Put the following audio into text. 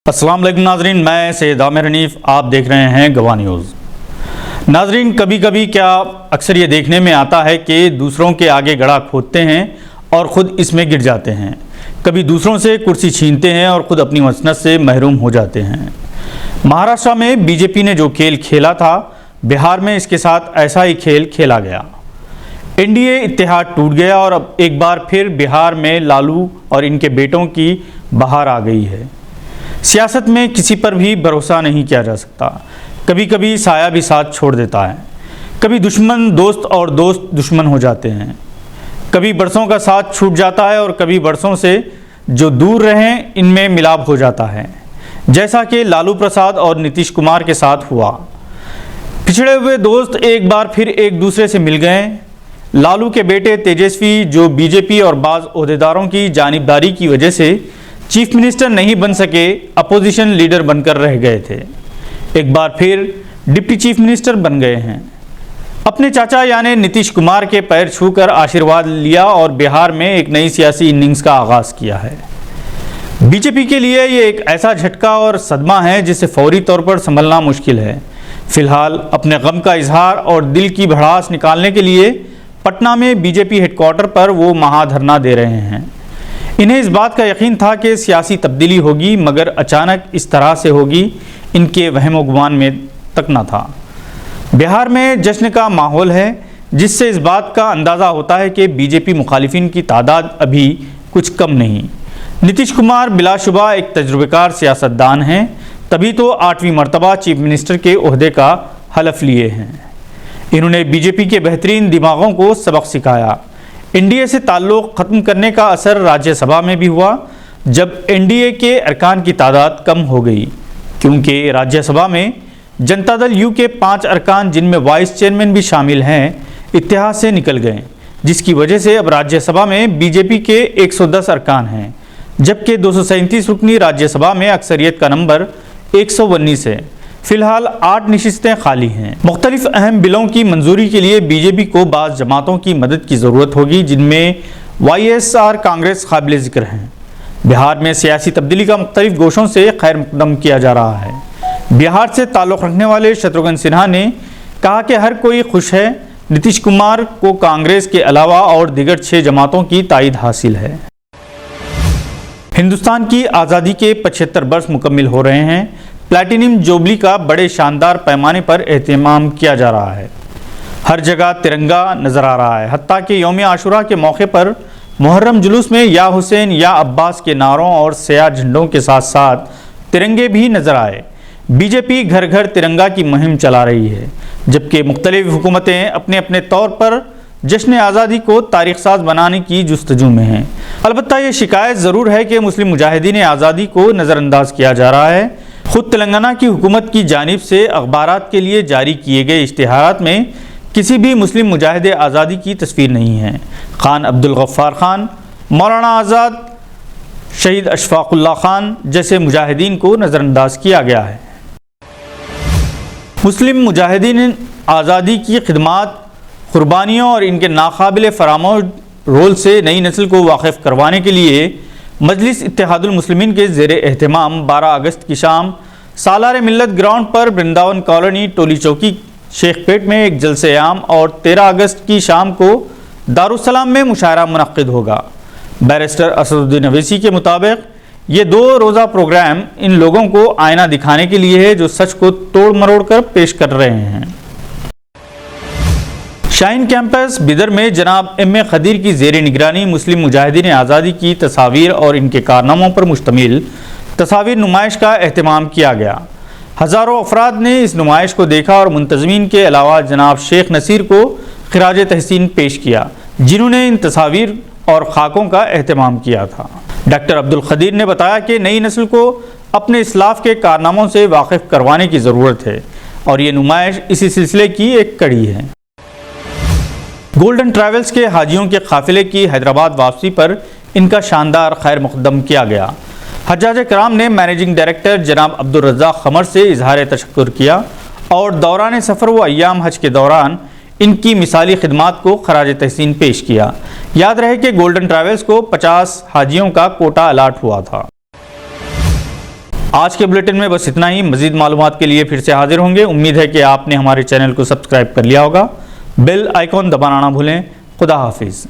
अस्सलाम वालेकुम नाजरीन, मैं सैयद आमिर हनीफ, आप देख रहे हैं गवाह न्यूज़। नाजरीन, कभी कभी क्या अक्सर ये देखने में आता है कि दूसरों के आगे गड्ढा खोदते हैं और ख़ुद इसमें गिर जाते हैं। कभी दूसरों से कुर्सी छीनते हैं और ख़ुद अपनी मसनद से महरूम हो जाते हैं। महाराष्ट्र में बीजेपी ने जो खेल खेला था, बिहार में इसके साथ ऐसा ही खेल खेला गया। एनडीए इत्तेहाद टूट गया और अब एक बार फिर बिहार में लालू और इनके बेटों की बहार आ गई है। सियासत में किसी पर भी भरोसा नहीं किया जा सकता। कभी कभी साया भी साथ छोड़ देता है, कभी दुश्मन दोस्त और दोस्त दुश्मन हो जाते हैं, कभी बरसों का साथ छूट जाता है और कभी बरसों से जो दूर रहें इनमें मिलाप हो जाता है, जैसा कि लालू प्रसाद और नीतीश कुमार के साथ हुआ। पिछड़े हुए दोस्त एक बार फिर एक दूसरे से मिल गए। लालू के बेटे तेजस्वी, जो बीजेपी और बाज़ ओहदेदारों की जानिबदारी की वजह से चीफ मिनिस्टर नहीं बन सके, अपोजिशन लीडर बनकर रह गए थे, एक बार फिर डिप्टी चीफ मिनिस्टर बन गए हैं। अपने चाचा यानी नीतीश कुमार के पैर छूकर आशीर्वाद लिया और बिहार में एक नई सियासी इनिंग्स का आगाज़ किया है। बीजेपी के लिए ये एक ऐसा झटका और सदमा है जिसे फौरी तौर पर संभलना मुश्किल है। फिलहाल अपने गम का इजहार और दिल की भड़ास निकालने के लिए पटना में बीजेपी हेडक्वार्टर पर वो महाधरना दे रहे हैं। इन्हें इस बात का यकीन था कि सियासी तब्दीली होगी, मगर अचानक इस तरह से होगी, इनके वहम गुमान में तक न था। बिहार में जश्न का माहौल है, जिससे इस बात का अंदाज़ा होता है कि बीजेपी मुखालिफिन की तादाद अभी कुछ कम नहीं। नीतीश कुमार बिलाशुबा एक तजुर्बेकार सियासतदान हैं, तभी तो 8वीं मरतबा चीफ मिनिस्टर के ओहदे का हलफ लिए हैं। इन्होंने बीजेपी के बेहतरीन दिमागों को सबक सिखाया। एनडीए से ताल्लुक़ ख़त्म करने का असर राज्यसभा में भी हुआ, जब एनडीए के अरकान की तादाद कम हो गई, क्योंकि राज्यसभा में जनता दल यू के 5 अरकान, जिनमें वाइस चेयरमैन भी शामिल हैं, इत्तेहाद से निकल गए, जिसकी वजह से अब राज्यसभा में बीजेपी के 110 अरकान हैं, जबकि 237 रुकनी राज्यसभा में अक्सरियत का नंबर 119 है। फिलहाल 8 नशिस्तें खाली हैं। मुख्तलिफ अहम बिलों की मंजूरी के लिए बीजेपी को बाज़ जमातों की मदद की ज़रूरत होगी, जिनमें वाईएसआर कांग्रेस काबिल ज़िक्र हैं। बिहार में सियासी तब्दीली का मुख्तलिफ गोशों से खैर मुकदम किया जा रहा है। बिहार से ताल्लुक़ रखने वाले शत्रुघ्न सिन्हा ने कहा कि हर कोई खुश है, नीतीश कुमार को कांग्रेस के अलावा और दीगर 6 जमातों की तायद हासिल है। हिंदुस्तान की आज़ादी के 75 वर्ष मुकम्मिल हो रहे हैं। प्लैटिनम जुबली का बड़े शानदार पैमाने पर एहतमाम किया जा रहा है। हर जगह तिरंगा नज़र आ रहा है। हत्ता कि यौम आशुरा के मौके पर मुहर्रम जुलूस में या हुसैन या अब्बास के नारों और सयाह झंडों के साथ साथ तिरंगे भी नज़र आए। बीजेपी घर घर तिरंगा की मुहिम चला रही है, जबकि मुख्तलिफ हुकूमतें अपने अपने तौर पर जश्न आज़ादी को तारीख साज बनाने की जुस्तजू में हैं। अलबत्ता ये शिकायत ज़रूर है कि मुस्लिम मुजाहिदीन आज़ादी को नज़रअंदाज किया जा रहा है। खुद तेलंगाना की हुकूमत की जानिब से अखबारात के लिए जारी किए गए इश्तिहारात में किसी भी मुस्लिम मुजाहिद आज़ादी की तस्वीर नहीं है। खान अब्दुल गफ्फार खान, मौलाना आज़ाद, शहीद अशफाकुल्लाह खान जैसे मुजाहिदीन को नज़रअंदाज किया गया है। मुस्लिम मुजाहिदीन आज़ादी की खिदमात, कुर्बानियों और इनके नाकाबिल फरामोश रोल से नई नस्ल को वाकिफ़ करवाने के लिए मजलिस इत्तेहादुल मुस्लिमीन के ज़ेर एहतमाम 12 अगस्त की शाम सालार मिल्लत ग्राउंड पर वृंदावन कॉलोनी टोली चौकी शेखपेट में एक जलसे आम और 13 अगस्त की शाम को दारुस्सलाम में मुशायरा मुनक्किद होगा। बैरिस्टर असदुद्दीन अवैसी के मुताबिक ये 2 रोज़ा प्रोग्राम इन लोगों को आईना दिखाने के लिए है जो सच को तोड़ मरोड़ कर पेश कर रहे हैं। शाहीन कैंपस बिदर में जनाब एम खदीर की ज़ेर निगरानी मुस्लिम मुजाहिदीन आज़ादी की तस्वीर और इनके कारनामों पर मुश्तमिल तस्वीर नुमाइश का एहतमाम किया गया। हज़ारों अफराद ने इस नुमाइश को देखा और मुंतज़मीन के अलावा जनाब शेख नसीर को खिराज तहसीन पेश किया, जिन्होंने इन तस्वीर और खाकों का एहतमाम किया था। डॉक्टर अब्दुल खदीर ने बताया कि नई नस्ल को अपने इस्लाफ के कारनामों से वाकिफ़ करवाने की ज़रूरत है और ये नुमाइश इसी सिलसिले की एक कड़ी है। गोल्डन ट्रैवल्स के हाजियों के काफ़िले की हैदराबाद वापसी पर इनका शानदार खैर मुक़द्दम किया गया। हज्जाज कराम ने मैनेजिंग डायरेक्टर जनाब अब्दुल रज़्ज़ाक़ क़मर से इजहार तशक्कुर किया और दौरान सफ़र व अय्याम हज के दौरान इनकी मिसाली खिदमात को खराज तहसीन पेश किया। याद रहे कि गोल्डन ट्रैवल्स को 50 हाजियों का कोटा अलाट हुआ था। आज के बुलेटिन में बस इतना ही। मजीद मालूमात के लिए फिर से हाजिर होंगे। उम्मीद है कि आपने हमारे चैनल को सब्सक्राइब कर लिया होगा। बेल आइकॉन दबाना ना भूलें। खुदा हाफिज़।